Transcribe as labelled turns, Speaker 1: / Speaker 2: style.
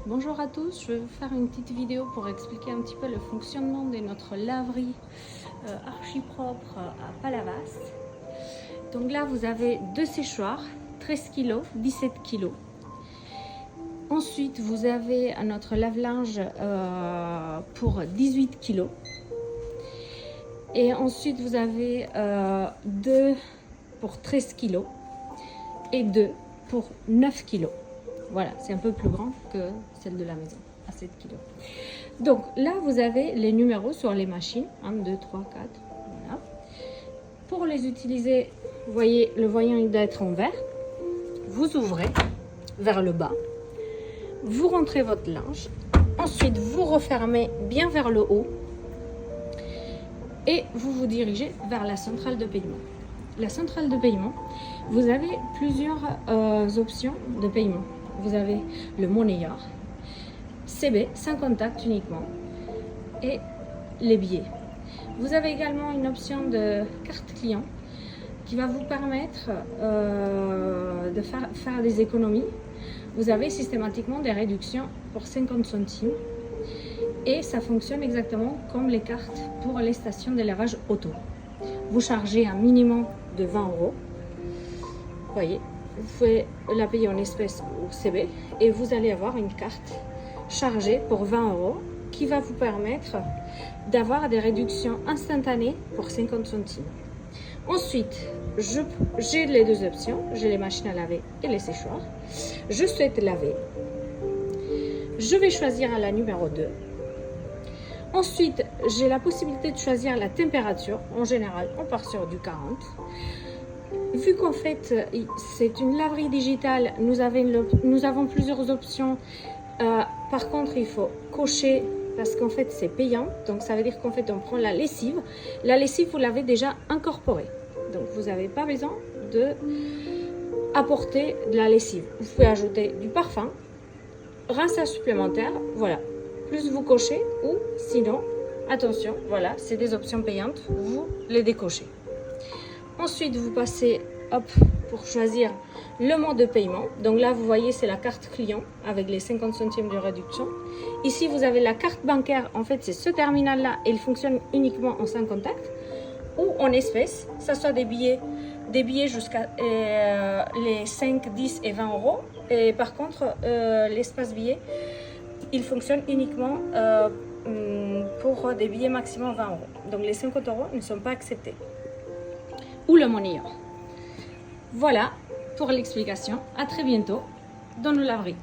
Speaker 1: Bonjour à tous, je vais vous faire une petite vidéo pour expliquer un petit peu le fonctionnement de notre laverie archi propre à Palavas. Donc là vous avez deux séchoirs, 13 kg, 17 kg. Ensuite vous avez notre lave-linge pour 18 kg. Et ensuite vous avez deux pour 13 kg et deux pour 9 kg. Voilà, c'est un peu plus grand que celle de la maison, à 7 kg. Donc là, vous avez les numéros sur les machines, 1, 2, 3, 4. Voilà. Pour les utiliser, vous voyez, le voyant il doit être en vert. Vous ouvrez vers le bas. Vous rentrez votre linge. Ensuite, vous refermez bien vers le haut. Et vous vous dirigez vers la centrale de paiement. La centrale de paiement, vous avez plusieurs options de paiement. Vous avez le monnayeur, CB, sans contact uniquement, et les billets. Vous avez également une option de carte client qui va vous permettre de faire des économies. Vous avez systématiquement des réductions pour 50 centimes et ça fonctionne exactement comme les cartes pour les stations de lavage auto. Vous chargez un minimum de 20 €. Vous voyez, vous pouvez la payer en espèces ou CB et vous allez avoir une carte chargée pour 20 € qui va vous permettre d'avoir des réductions instantanées pour 50 centimes. Ensuite, j'ai les deux options, j'ai les machines à laver et les séchoirs. Je souhaite laver. Je vais choisir la numéro 2. Ensuite, j'ai la possibilité de choisir la température. En général, on part sur du 40. Vu qu'en fait, c'est une laverie digitale, nous avons plusieurs options. Par contre, il faut cocher parce qu'en fait, c'est payant. Donc, ça veut dire qu'en fait, on prend la lessive. La lessive, vous l'avez déjà incorporée. Donc, vous n'avez pas besoin d'apporter de la lessive. Vous pouvez ajouter du parfum, rinçage supplémentaire, voilà. Plus vous cochez ou sinon, attention, voilà, c'est des options payantes, vous les décochez. Ensuite, vous passez pour choisir le mode de paiement. Donc là, vous voyez, c'est la carte client avec les 50 centimes de réduction. Ici, vous avez la carte bancaire. En fait, c'est ce terminal-là et il fonctionne uniquement en sans contact ou en espèces. Ça soit des billets jusqu'à les 5, 10 et 20 €. Et par contre, l'espace billet, il fonctionne uniquement pour des billets maximum 20 €. Donc les 50 € ne sont pas acceptés. Ou le monnayeur. Voilà pour l'explication. À très bientôt dans nos laveries.